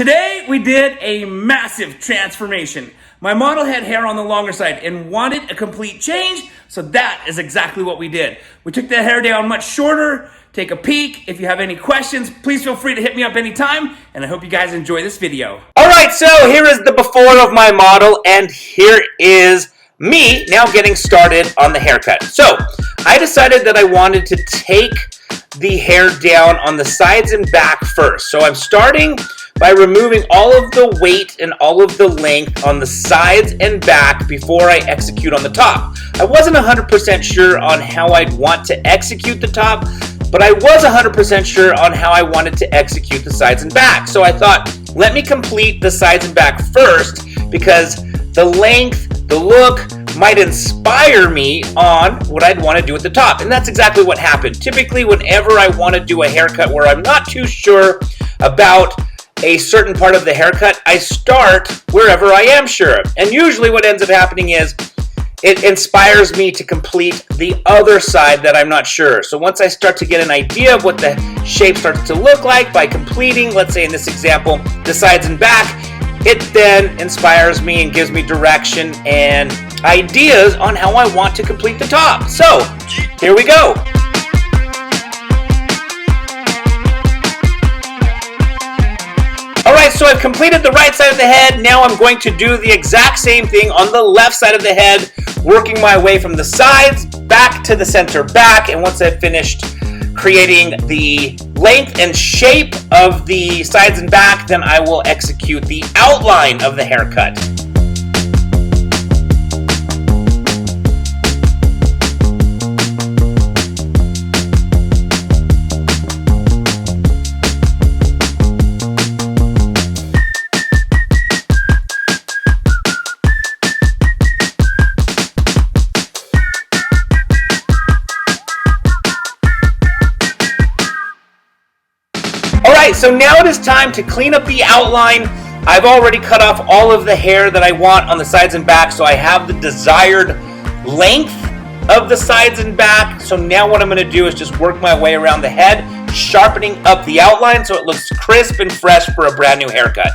Today we did a massive transformation. My model had hair on the longer side and wanted a complete change, so that is exactly what we did. We took the hair down much shorter. Take a peek. If you have any questions, please feel free to hit me up anytime, and I hope you guys enjoy this video. Alright, so here is the before of my model, and here is me now getting started on the haircut. So, I decided that I wanted to take the hair down on the sides and back first. So I'm starting by removing all of the weight and all of the length on the sides and back before I execute on the top. I wasn't 100% sure on how I'd want to execute the top, but I was 100% sure on how I wanted to execute the sides and back. So I thought, let me complete the sides and back first, because the length, the look, might inspire me on what I'd want to do at the top. And that's exactly what happened. Typically, whenever I want to do a haircut where I'm not too sure about a certain part of the haircut, I start wherever I am sure. And usually what ends up happening is it inspires me to complete the other side that I'm not sure. So once I start to get an idea of what the shape starts to look like by completing, let's say in this example, the sides and back, it then inspires me and gives me direction and ideas on how I want to complete the top. So, here we go. Alright, so I've completed the right side of the head. Now I'm going to do the exact same thing on the left side of the head, working my way from the sides back to the center back. And once I've finished creating the length and shape of the sides and back, then I will execute the outline of the haircut. Alright, so now it is time to clean up the outline. I've already cut off all of the hair that I want on the sides and back, so I have the desired length of the sides and back. So now what I'm going to do is just work my way around the head, sharpening up the outline so it looks crisp and fresh for a brand new haircut.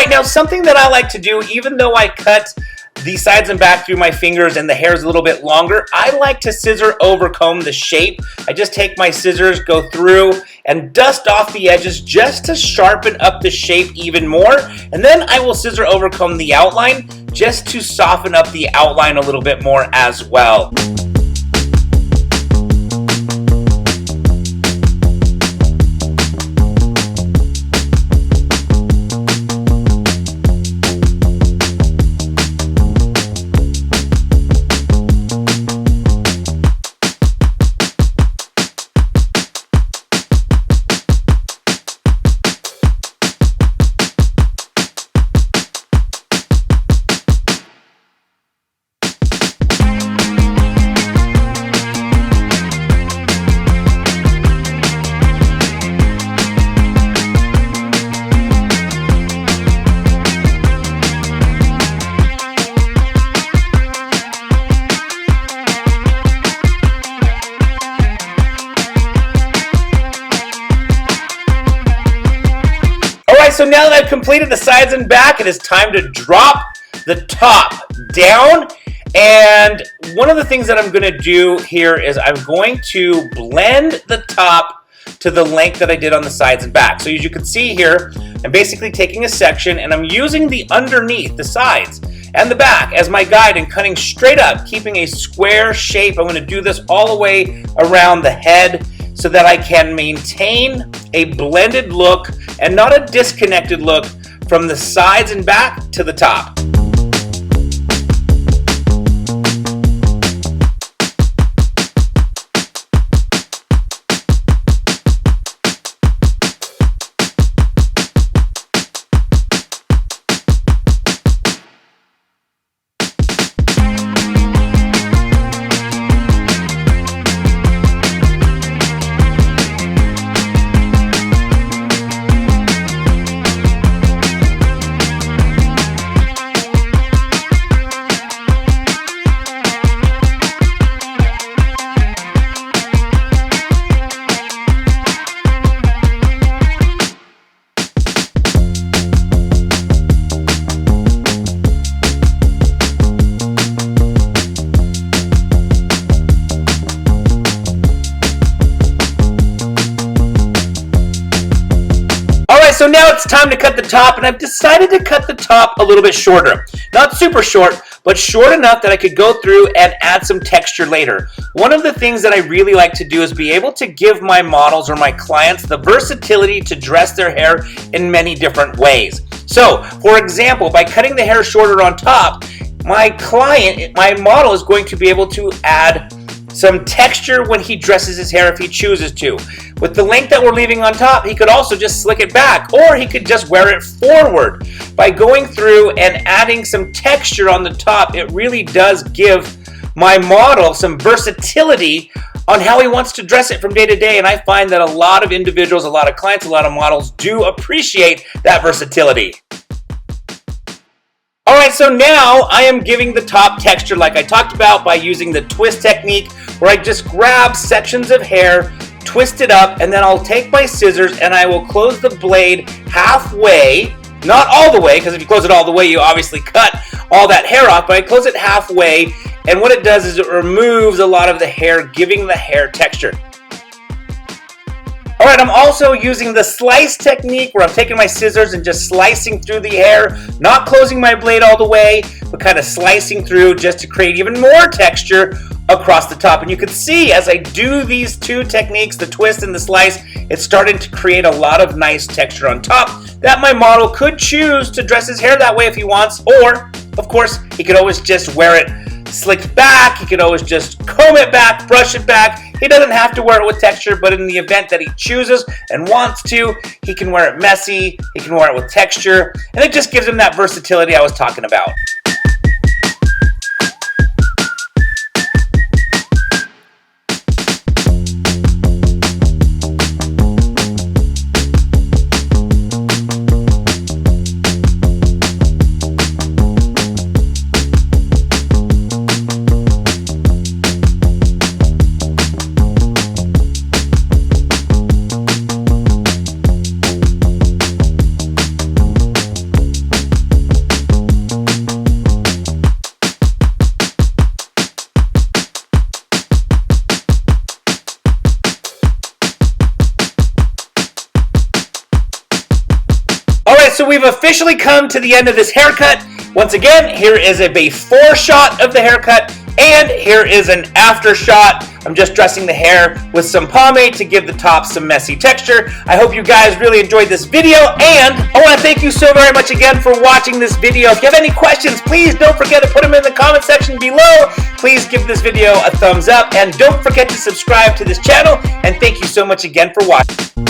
Now, something that I like to do, even though I cut the sides and back through my fingers and the hair is a little bit longer, I like to scissor over comb the shape. I just take my scissors, go through, and dust off the edges just to sharpen up the shape even more. And then I will scissor over comb the outline just to soften up the outline a little bit more as well. So now that I've completed the sides and back, it is time to drop the top down. And one of the things that I'm going to do here is I'm going to blend the top to the length that I did on the sides and back. So as you can see here, I'm basically taking a section and I'm using the underneath, the sides and the back as my guide and cutting straight up, keeping a square shape. I'm going to do this all the way around the head so that I can maintain a blended look and not a disconnected look from the sides and back to the top. So now it's time to cut the top, and I've decided to cut the top a little bit shorter. Not super short, but short enough that I could go through and add some texture later. One of the things that I really like to do is be able to give my models or my clients the versatility to dress their hair in many different ways. So, for example, by cutting the hair shorter on top, my client, my model, is going to be able to add some texture when he dresses his hair if he chooses to. With the length that we're leaving on top, he could also just slick it back, or he could just wear it forward. By going through and adding some texture on the top, it really does give my model some versatility on how he wants to dress it from day to day, and I find that a lot of individuals, a lot of clients, a lot of models do appreciate that versatility. Alright, so now I am giving the top texture like I talked about by using the twist technique, where I just grab sections of hair, twist it up, and then I'll take my scissors and I will close the blade halfway, not all the way, because if you close it all the way, you obviously cut all that hair off, but I close it halfway, and what it does is it removes a lot of the hair, giving the hair texture. Alright, I'm also using the slice technique where I'm taking my scissors and just slicing through the hair, not closing my blade all the way, but kind of slicing through just to create even more texture across the top. And you can see as I do these two techniques, the twist and the slice, it's starting to create a lot of nice texture on top that my model could choose to dress his hair that way if he wants, or, of course, he could always just wear it slicked back. He could always just comb it back, brush it back. He doesn't have to wear it with texture, but in the event that he chooses and wants to, he can wear it messy, he can wear it with texture, and it just gives him that versatility I was talking about. so we've officially come to the end of this haircut. Once again, here is a before shot of the haircut, and here is an after shot. I'm just dressing the hair with some pomade to give the top some messy texture. I hope you guys really enjoyed this video, and I want to thank you so very much again for watching this video. If you have any questions, please don't forget to put them in the comment section below. Please give this video a thumbs up, and don't forget to subscribe to this channel, and thank you so much again for watching.